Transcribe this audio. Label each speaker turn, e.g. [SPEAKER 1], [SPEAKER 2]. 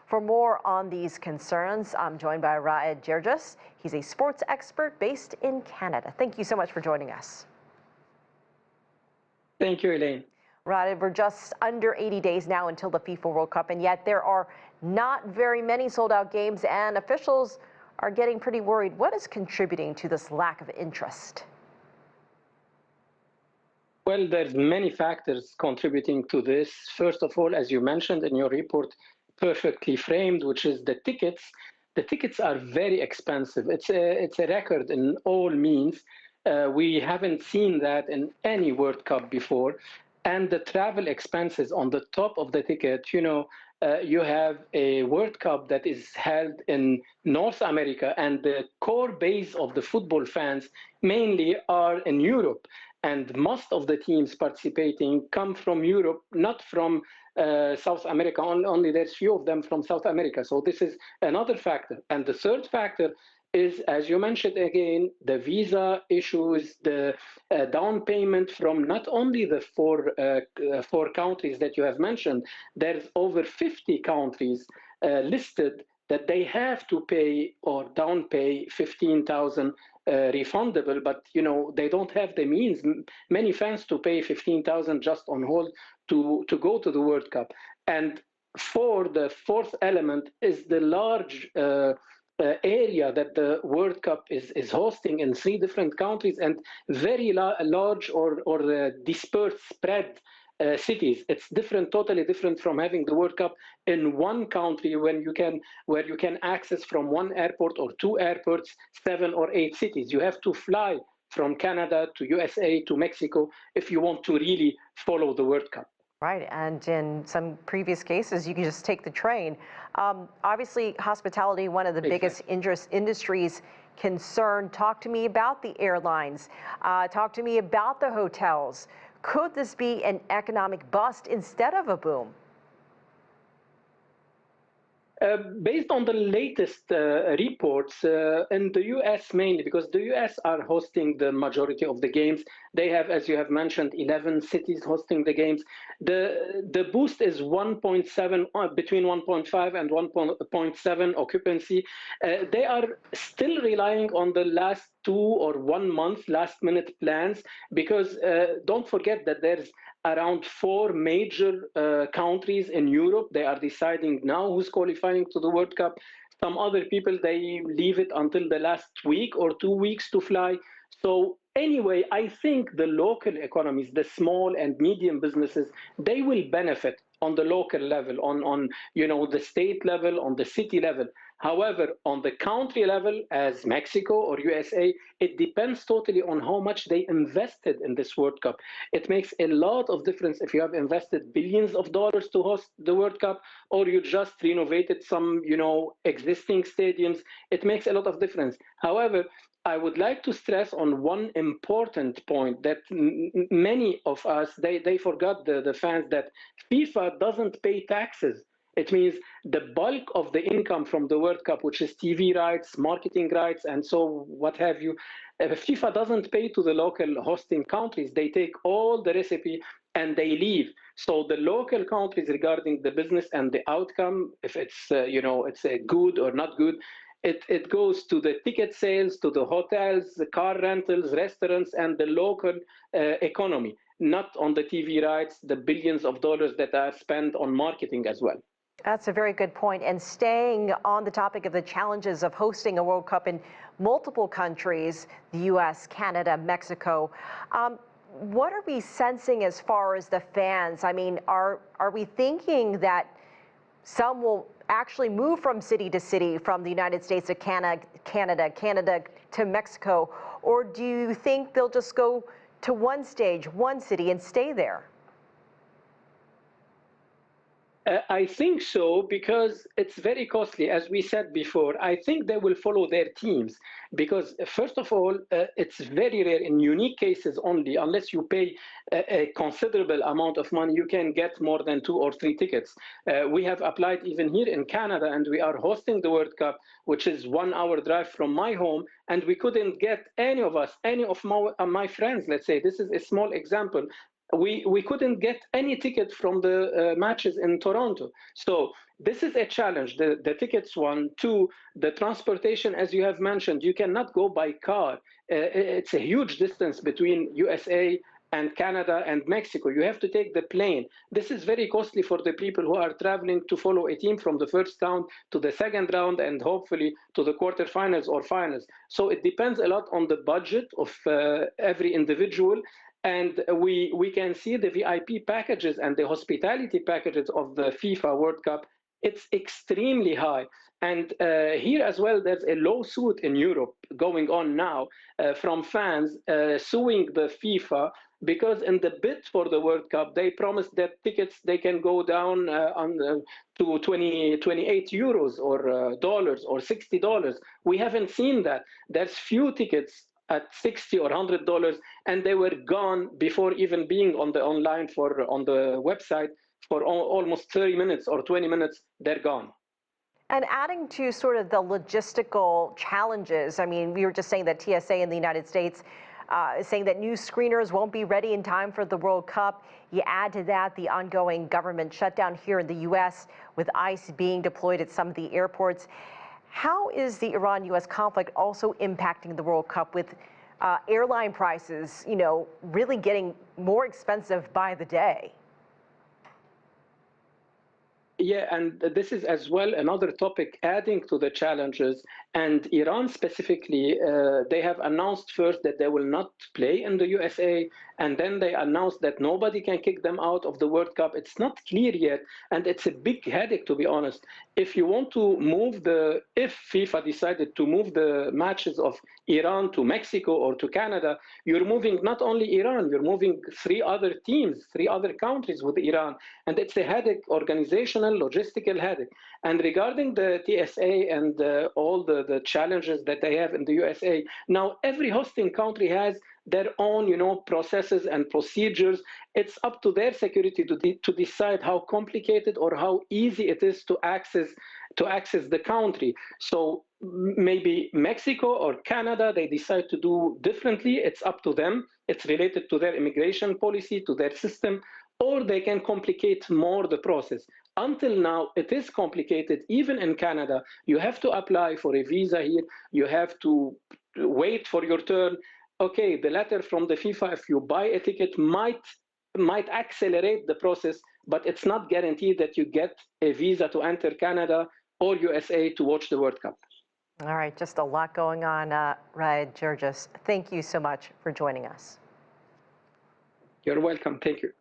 [SPEAKER 1] For more on these concerns, I'm joined by Raed Gerges. He's a sports expert based in Canada. Thank you so much for joining us.
[SPEAKER 2] Thank you, Elaine.
[SPEAKER 1] Raed, we're just under 80 days now until the FIFA World Cup, and yet there are not very many sold-out games, and officials are getting pretty worried. What is contributing to this lack of interest?
[SPEAKER 2] Well, there's many factors contributing to this. First of all, as you mentioned in your report, perfectly framed, which is the tickets. The tickets are very expensive. It's a record in all means. We haven't seen that in any World Cup before. And the travel expenses on the top of the ticket, you have a World Cup that is held in North America, and the core base of the football fans mainly are in Europe. And most of the teams participating come from Europe, not from South America. Only there's few of them from South America. So this is another factor. And the third factor is, as you mentioned again, the visa issues, the down payment from not only the four countries that you have mentioned. There's over 50 countries listed that they have to pay or down pay 15,000 refundable, but they don't have the means. Many fans to pay 15,000 just on hold to go to the World Cup. And the fourth element is the large area that the World Cup is hosting in 3 different countries, and very large or dispersed spread cities. It's different, totally different from having the World Cup in one country where you can access from one airport or 2 airports, 7 or 8 cities. You have to fly from Canada to USA to Mexico if you want to really follow the World Cup.
[SPEAKER 1] Right, and in some previous cases, you can just take the train. Obviously, hospitality, one of the biggest industries concerned. Talk to me about the airlines. Talk to me about the hotels. Could this be an economic bust instead of a boom?
[SPEAKER 2] Based on the latest reports in the US mainly, because the US are hosting the majority of the games. They have, as you have mentioned, 11 cities hosting the games. The boost is 1.7, between 1.5 and 1.7 occupancy. They are still relying on the last 2 or 1 month last minute plans, because don't forget that there's around 4 major countries in Europe. They are deciding now who's qualifying to the World Cup. Some other people, they leave it until the last week or 2 weeks to fly. So anyway, I think the local economies, the small and medium businesses, they will benefit on the local level, on the state level, on the city level. However, on the country level, as Mexico or USA, it depends totally on how much they invested in this World Cup. It makes a lot of difference if you have invested billions of dollars to host the World Cup, or you just renovated some, existing stadiums. It makes a lot of difference. However, I would like to stress on one important point that many of us, they forgot, the fans, that FIFA doesn't pay taxes. It means the bulk of the income from the World Cup, which is TV rights, marketing rights, and so what have you, FIFA doesn't pay to the local hosting countries. They take all the recipe and they leave. So the local countries, regarding the business and the outcome, if it's it's a good or not good, it goes to the ticket sales, to the hotels, the car rentals, restaurants, and the local economy, not on the TV rights, the billions of dollars that are spent on marketing as well.
[SPEAKER 1] That's a very good point. And staying on the topic of the challenges of hosting a World Cup in multiple countries, the US, Canada, Mexico, what are we sensing as far as the fans? I mean, are we thinking that some will actually move from city to city, from the United States to Canada to Mexico, or do you think they'll just go to one stage, one city, and stay there?
[SPEAKER 2] I think so, because it's very costly. As we said before, I think they will follow their teams, because first of all, it's very rare, in unique cases only, unless you pay a considerable amount of money, you can get more than 2 or 3 tickets. We have applied even here in Canada, and we are hosting the World Cup, which is 1 hour drive from my home, and we couldn't get any of my friends, let's say, this is a small example, we couldn't get any ticket from the matches in Toronto. So this is a challenge. The tickets, one, two, the transportation, as you have mentioned, you cannot go by car. It's a huge distance between USA and Canada and Mexico. You have to take the plane. This is very costly for the people who are traveling to follow a team from the first round to the second round and hopefully to the quarterfinals or finals. So it depends a lot on the budget of every individual. And we can see the VIP packages and the hospitality packages of the FIFA World Cup. It's extremely high. And here as well, there's a lawsuit in Europe going on now from fans suing the FIFA because in the bid for the World Cup, they promised that tickets they can go down to 28 euros or dollars or $60. We haven't seen that. There's few tickets at $60 or $100, and they were gone before even being on the online on the website for almost 30 minutes or 20 minutes. They're gone.
[SPEAKER 1] And adding to sort of the logistical challenges, I mean, we were just saying that TSA in the United States is saying that new screeners won't be ready in time for the World Cup. You add to that the ongoing government shutdown here in the U.S. with ICE being deployed at some of the airports. How is the Iran-U.S. conflict also impacting the World Cup with airline prices, really getting more expensive by the day?
[SPEAKER 2] Yeah, and this is as well another topic adding to the challenges. And Iran specifically, they have announced first that they will not play in the USA, and then they announced that nobody can kick them out of the World Cup. It's not clear yet, and it's a big headache, to be honest. If you want to if FIFA decided to move the matches of Iran to Mexico or to Canada, you're moving not only Iran, you're moving three other teams, three other countries with Iran. And it's a headache, organizational, logistical headache. And regarding the TSA and all the challenges that they have in the USA, now every hosting country has their own, processes and procedures. It's up to their security to decide how complicated or how easy it is to access the country. So maybe Mexico or Canada, they decide to do differently. It's up to them. It's related to their immigration policy, to their system, or they can complicate more the process. Until now, it is complicated. Even in Canada, you have to apply for a visa here. You have to wait for your turn. Okay, the letter from the FIFA, if you buy a ticket, might accelerate the process, but it's not guaranteed that you get a visa to enter Canada or USA to watch the World Cup.
[SPEAKER 1] All right, just a lot going on. Raed Gerges, thank you so much for joining us.
[SPEAKER 2] You're welcome. Thank you.